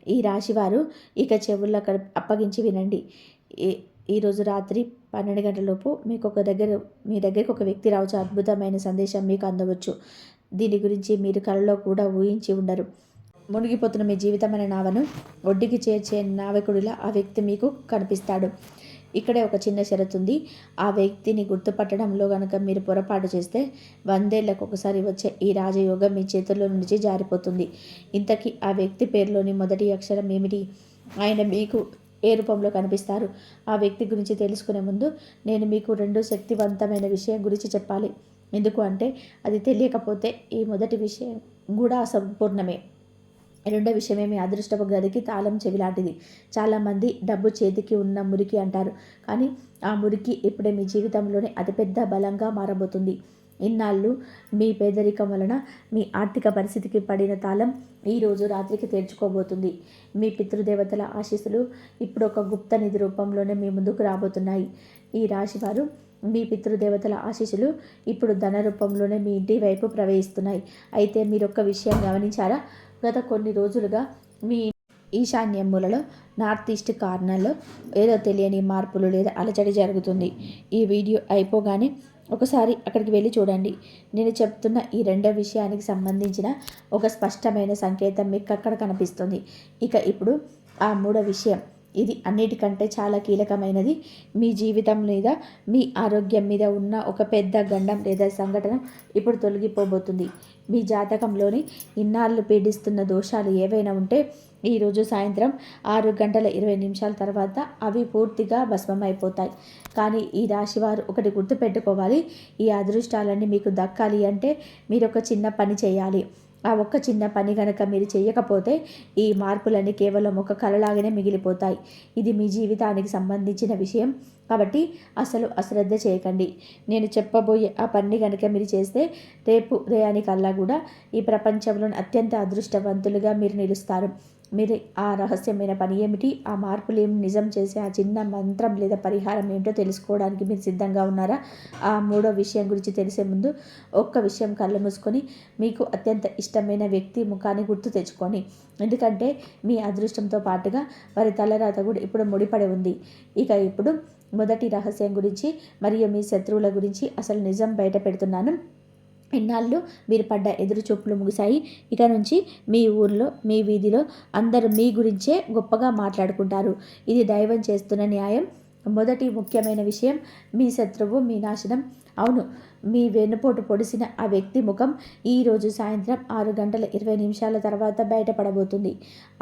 ఈ రాశివారు ఇక చెవుల్లో అప్పగించి వినండి. ఈరోజు రాత్రి 12 గంటలలోపు మీ దగ్గరికి ఒక వ్యక్తి రావచ్చు. అద్భుతమైన సందేశం మీకు అందవచ్చు. దీని గురించి మీరు కలలో కూడా ఊహించి ఉండరు. మునిగిపోతున్న మీ జీవితమైన నావను ఒడ్డుకి చేర్చే నావికుడిలా ఆ వ్యక్తి మీకు కనిపిస్తాడు. ఇక్కడే ఒక చిన్న షరతు ఉంది. ఆ వ్యక్తిని గుర్తుపట్టడంలో కనుక మీరు పొరపాటు చేస్తే 100 ఏళ్లకు ఒకసారి వచ్చే ఈ రాజయోగం మీ చేతుల్లో నుంచి జారిపోతుంది. ఇంతకీ ఆ వ్యక్తి పేరులోని మొదటి అక్షరం ఏమిటి? ఆయన మీకు ఏ రూపంలో కనిపిస్తారు? ఆ వ్యక్తి గురించి తెలుసుకునే ముందు నేను మీకు 2 శక్తివంతమైన విషయం గురించి చెప్పాలి. ఎందుకు అంటే అది తెలియకపోతే ఈ మొదటి విషయం కూడా అసంపూర్ణమే. రెండో విషయమే మీ అదృష్టపు గదికి తాళం చెవి లాంటిది. చాలామంది డబ్బు చేతికి ఉన్న మురికి అంటారు, కానీ ఆ మురికి ఇప్పుడే మీ జీవితంలోనే అతిపెద్ద బలంగా మారబోతుంది. ఇన్నాళ్ళు మీ పేదరికం వలన మీ ఆర్థిక పరిస్థితికి పడిన తాళం ఈరోజు రాత్రికి తెరుచుకోబోతుంది. మీ పితృదేవతల ఆశీస్సులు ఇప్పుడు ఒక గుప్త నిధి రూపంలోనే మీ ముందుకు రాబోతున్నాయి. ఈ రాశివారు మీ పితృదేవతల ఆశీస్సులు ఇప్పుడు ధన రూపంలోనే మీ ఇంటి వైపు ప్రవహిస్తున్నాయి. అయితే మీరు ఒక్క విషయం గమనించారా? గత కొన్ని రోజులుగా మీ ఈశాన్య మూలలో నార్త్ ఈస్ట్ కార్నర్లో ఏదో తెలియని మార్పులు లేదా అలజడి జరుగుతుంది. ఈ వీడియో అయిపోగానే ఒకసారి అక్కడికి వెళ్ళి చూడండి. నేను చెప్తున్న ఈ రెండో విషయానికి సంబంధించిన ఒక స్పష్టమైన సంకేతం మీకు అక్కడ కనిపిస్తుంది. ఇప్పుడు ఆ మూడో విషయం, ఇది అన్నిటికంటే చాలా కీలకమైనది. మీ జీవితం మీద, మీ ఆరోగ్యం మీద ఉన్న ఒక పెద్ద గండం లేదా సంఘటన ఇప్పుడు తొలగిపోబోతుంది. మీ జాతకంలోని ఇన్నాళ్ళు పీడిస్తున్న దోషాలు ఏవైనా ఉంటే ఈరోజు సాయంత్రం 6:20 తర్వాత అవి పూర్తిగా భస్మమైపోతాయి. కానీ ఈ రాశివారు ఒకటి గుర్తుపెట్టుకోవాలి. ఈ అదృష్టాలన్నీ మీకు దక్కాలి అంటే మీరు ఒక చిన్న పని చేయాలి. ఆ ఒక్క చిన్న పని గనక మీరు చేయకపోతే ఈ మార్పులన్నీ కేవలం ఒక కలలాగానే మిగిలిపోతాయి. ఇది మీ జీవితానికి సంబంధించిన విషయం కాబట్టి అసలు అశ్రద్ధ చేయకండి. నేను చెప్పబోయే ఆ పని కనుక మీరు చేస్తే రేపు ఉదయానికల్లా కూడా ఈ ప్రపంచంలోని అత్యంత అదృష్టవంతులుగా మీరు నిలుస్తారు. మీరు ఆ రహస్యమైన పని ఏమిటి, ఆ మార్పులు ఏమి, నిజం చేసే ఆ చిన్న మంత్రం లేదా పరిహారం ఏమిటో తెలుసుకోవడానికి మీరు సిద్ధంగా ఉన్నారా? ఆ మూడో విషయం గురించి తెలిసే ముందు ఒక్క విషయం కళ్ళు మూసుకొని మీకు అత్యంత ఇష్టమైన వ్యక్తి ముఖాన్ని గుర్తు తెచ్చుకొని, ఎందుకంటే మీ అదృష్టంతో పాటుగా వారి తలరాత కూడా ఇప్పుడు ముడిపడి ఉంది. ఇక ఇప్పుడు మొదటి రహస్యం గురించి మరియు మీ శత్రువుల గురించి అసలు నిజం బయట పెడుతున్నాను. ఇన్నాళ్ళు మీరు పడ్డ ఎదురు చూపులు ముగిశాయి. ఇక నుంచి మీ ఊర్లో, మీ వీధిలో అందరూ మీ గురించే గొప్పగా మాట్లాడుకుంటారు. ఇది దైవం చేస్తున్న న్యాయం. మొదటి ముఖ్యమైన విషయం, మీ శత్రువు మీ నాశనం. అవును, మీ వెన్నుపోటు పొడిసిన ఆ వ్యక్తి ముఖం ఈరోజు సాయంత్రం 6:20 తర్వాత బయటపడబోతుంది.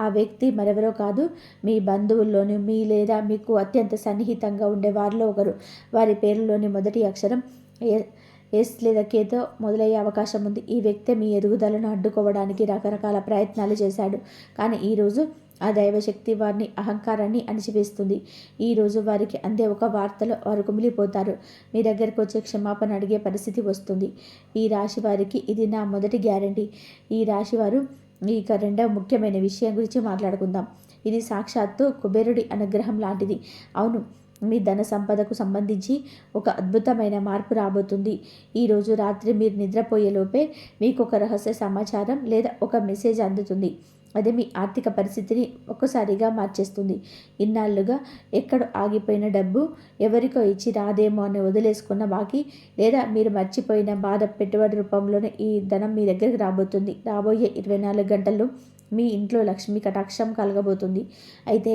ఆ వ్యక్తి మరెవరో కాదు, మీ బంధువుల్లోని మీ లేదా మీకు అత్యంత సన్నిహితంగా ఉండే వారిలో ఒకరు. వారి పేరులోని మొదటి అక్షరం ఎస్ లేదా కేతో మొదలయ్యే అవకాశం ఉంది. ఈ వ్యక్తి మీ ఎదుగుదలను అడ్డుకోవడానికి రకరకాల ప్రయత్నాలు చేశాడు. కానీ ఈరోజు ఆ దైవశక్తి వారిని అహంకారాన్ని అణిచివేస్తుంది. ఈరోజు వారికి అందే ఒక వార్తలో వారు కుమిలిపోతారు. మీ దగ్గరకు వచ్చే క్షమాపణ అడిగే పరిస్థితి వస్తుంది. ఈ రాశి వారికి ఇది నా మొదటి గ్యారంటీ. ఈ రాశి వారు ఇక రెండవ ముఖ్యమైన విషయం గురించి మాట్లాడుకుందాం. ఇది సాక్షాత్తు కుబేరుడి అనుగ్రహం లాంటిది. అవును, మీ ధన సంపదకు సంబంధించి ఒక అద్భుతమైన మార్పు రాబోతుంది. ఈరోజు రాత్రి మీరు నిద్రపోయేలోపే మీకు ఒక రహస్య సమాచారం లేదా ఒక మెసేజ్ అందుతుంది. అది మీ ఆర్థిక పరిస్థితిని ఒక్కసారిగా మార్చేస్తుంది. ఇన్నాళ్ళుగా ఎక్కడో ఆగిపోయిన డబ్బు, ఎవరికో ఇచ్చి రాదేమో అని వదిలేసుకున్న బాకీ, లేదా మీరు మర్చిపోయిన బాధ పెట్టుబడి రూపంలోనే ఈ ధనం మీ దగ్గరికి రాబోతుంది. రాబోయే 24 గంటల్లో మీ ఇంట్లో లక్ష్మి కటాక్షం కలగబోతుంది. అయితే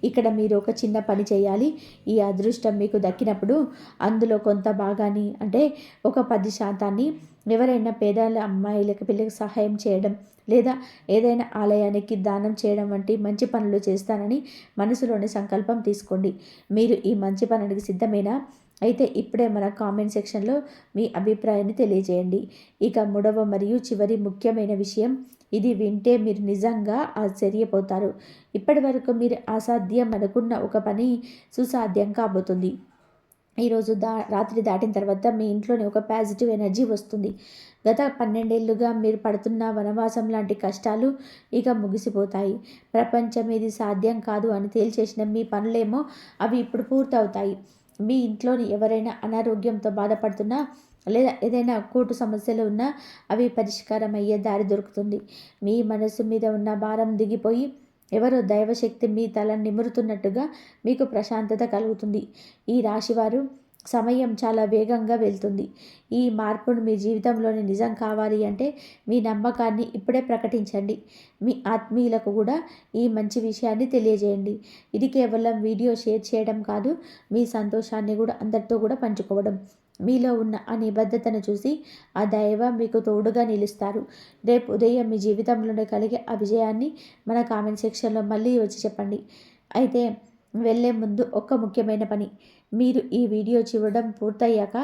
ఇక్కడ మీరు ఒక చిన్న పని చేయాలి. ఈ అదృష్టం మీకు దక్కినప్పుడు అందులో కొంత భాగాన్ని, అంటే ఒక 10% ఎవరైనా పేదల అమ్మాయిలకు పిల్లలకు సహాయం చేయడం, లేదా ఏదైనా ఆలయానికి దానం చేయడం వంటి మంచి పనులు చేస్తానని మనసులోని సంకల్పం తీసుకోండి. మీరు ఈ మంచి పనునికి సిద్ధమేనా? అయితే ఇప్పుడే మన కామెంట్ సెక్షన్లో మీ అభిప్రాయాన్ని తెలియజేయండి. ఇక మూడవ మరియు చివరి ముఖ్యమైన విషయం, ఇది వింటే మీరు నిజంగా ఆశ్చర్యపోతారు. ఇప్పటి వరకు మీరు అసాధ్యం అనుకున్న ఒక పని సుసాధ్యం కాబోతుంది. ఈరోజు రాత్రి దాటిన తర్వాత మీ ఇంట్లోనే ఒక పాజిటివ్ ఎనర్జీ వస్తుంది. గత 12 ఏళ్ళుగా మీరు పడుతున్న వనవాసం లాంటి కష్టాలు ఇక ముగిసిపోతాయి. ప్రపంచం ఇది సాధ్యం కాదు అని తేల్చేసిన మీ పనులేమో అవి ఇప్పుడు పూర్తవుతాయి. మీ ఇంట్లోని ఎవరైనా అనారోగ్యంతో బాధపడుతున్నా, లేదా ఏదైనా కోర్టు సమస్యలు ఉన్నా అవి పరిష్కారం అయ్యే దారి దొరుకుతుంది. మీ మనసు మీద ఉన్న భారం దిగిపోయి ఎవరో దైవశక్తి మీ తల నిమురుతున్నట్టుగా మీకు ప్రశాంతత కలుగుతుంది. ఈ రాశివారు సమయం చాలా వేగంగా వెళ్తుంది. ఈ మార్పును మీ జీవితంలోని నిజం కావాలి అంటే మీ నమ్మకాన్ని ఇప్పుడే ప్రకటించండి. మీ ఆత్మీయులకు కూడా ఈ మంచి విషయాన్ని తెలియజేయండి. ఇది కేవలం వీడియో షేర్ చేయడం కాదు, మీ సంతోషాన్ని కూడా అందరితో కూడా పంచుకోవడం. మీలో ఉన్న ఆ నిబద్ధతను చూసి ఆ దైవం మీకు తోడుగా నిలుస్తారు. రేపు ఉదయం మీ జీవితంలోనే కలిగే ఆ విజయాన్ని మన కామెంట్ సెక్షన్లో మళ్ళీ వచ్చి చెప్పండి. అయితే వెళ్ళే ముందు ఒక ముఖ్యమైన పని, మీరు ఈ వీడియో చూడడం పూర్తయ్యాక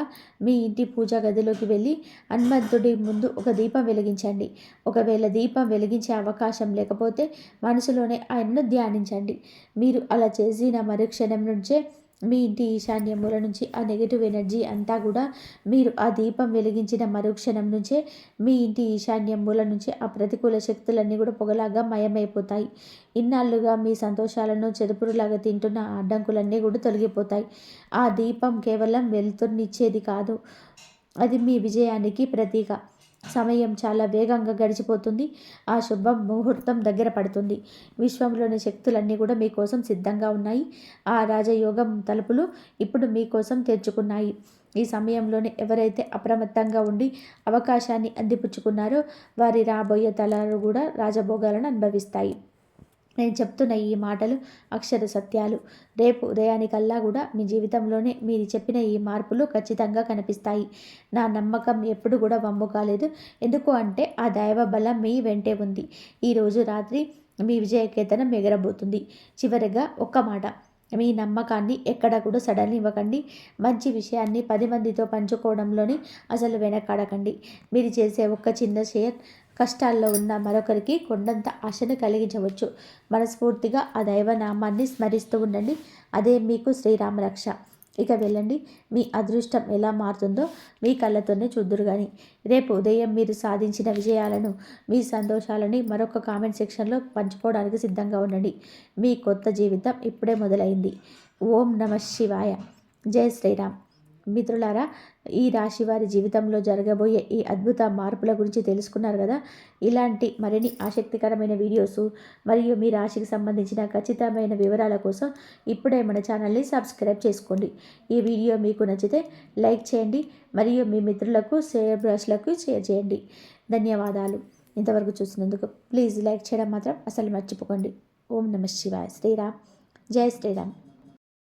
మీ ఇంటి పూజా గదిలోకి వెళ్ళి హనుమంతుడి ముందు ఒక దీపం వెలిగించండి. ఒకవేళ దీపం వెలిగించే అవకాశం లేకపోతే మనసులోనే ఆయనను ధ్యానించండి. మీరు అలా చేసిన మరుక్షణం నుంచే మీ ఇంటి ఈశాన్య మూల నుంచి ఆ నెగిటివ్ ఎనర్జీ అంతా కూడా, మీరు ఆ దీపం వెలిగించిన మరుక్షణం నుంచే మీ ఇంటి ఈశాన్య మూల నుంచి ఆ ప్రతికూల శక్తులన్నీ కూడా పొగలాగా మయమైపోతాయి. ఇన్నాళ్ళుగా మీ సంతోషాలను చెదుపురులాగా తింటున్న అడ్డంకులన్నీ కూడా తొలగిపోతాయి. ఆ దీపం కేవలం వెలుతురునిచ్చేది కాదు, అది మీ విజయానికి ప్రతీక. సమయం చాలా వేగంగా గడిచిపోతుంది. ఆ శుభ ముహూర్తం దగ్గర పడుతుంది. విశ్వంలోని శక్తులన్నీ కూడా మీకోసం సిద్ధంగా ఉన్నాయి. ఆ రాజయోగం తలుపులు ఇప్పుడు మీకోసం తెరుచుకున్నాయి. ఈ సమయంలోనే ఎవరైతే అప్రమత్తంగా ఉండి అవకాశాన్ని అందిపుచ్చుకున్నారో వారి రాబోయే తరాలు కూడా రాజభోగాలను అనుభవిస్తాయి. నేను చెప్తున్న ఈ మాటలు అక్షర సత్యాలు. రేపు ఉదయానికల్లా కూడా మీ జీవితంలోనే మీరు చెప్పిన ఈ మార్పులు ఖచ్చితంగా కనిపిస్తాయి. నా నమ్మకం ఎప్పుడు కూడా వమ్ము కాలేదు. ఎందుకు అంటే ఆ దైవ బలం మీ వెంటే ఉంది. ఈరోజు రాత్రి మీ విజయకేతనం ఎగరబోతుంది. చివరిగా ఒక్క మాట, మీ నమ్మకాన్ని ఎక్కడ కూడా సడన్ ఇవ్వకండి. మంచి విషయాన్ని 10 మందితో పంచుకోవడంలోని అసలు వెనకాడకండి. మీరు చేసే ఒక్క చిన్న షేర్ కష్టాల్లో ఉన్న మరొకరికి కొండంత ఆశను కలిగించవచ్చు. మనస్ఫూర్తిగా ఆ దైవనామాన్ని స్మరిస్తూ ఉండండి. అదే మీకు శ్రీరామ రక్ష. ఇక వెళ్ళండి, మీ అదృష్టం ఎలా మారుతుందో మీ కళ్ళతోనే చూద్దురు కానీ. రేపు ఉదయం మీరు సాధించిన విజయాలను, మీ సంతోషాలని మరొక కామెంట్ సెక్షన్లో పంచుకోవడానికి సిద్ధంగా ఉండండి. మీ కొత్త జీవితం ఇప్పుడే మొదలైంది. ఓం నమ శివాయ. జై శ్రీరామ్. మిత్రులారా, ఈ రాశి వారి జీవితంలో జరగబోయే ఈ అద్భుత మార్పుల గురించి తెలుసుకున్నారు కదా. ఇలాంటి మరిన్ని ఆసక్తికరమైన వీడియోస్ మరియు మీ రాశికి సంబంధించిన ఖచ్చితమైన వివరాల కోసం ఇప్పుడే మన ఛానల్ని సబ్స్క్రైబ్ చేసుకోండి. ఈ వీడియో మీకు నచ్చితే లైక్ చేయండి మరియు మీ మిత్రులకు బ్రష్లకు షేర్ చేయండి. ధన్యవాదాలు. ఇంతవరకు చూసినందుకు ప్లీజ్ లైక్ చేయడం మాత్రం అసలు మర్చిపోకండి. ఓం నమ శివాయ. శ్రీరామ్. జై శ్రీరామ్.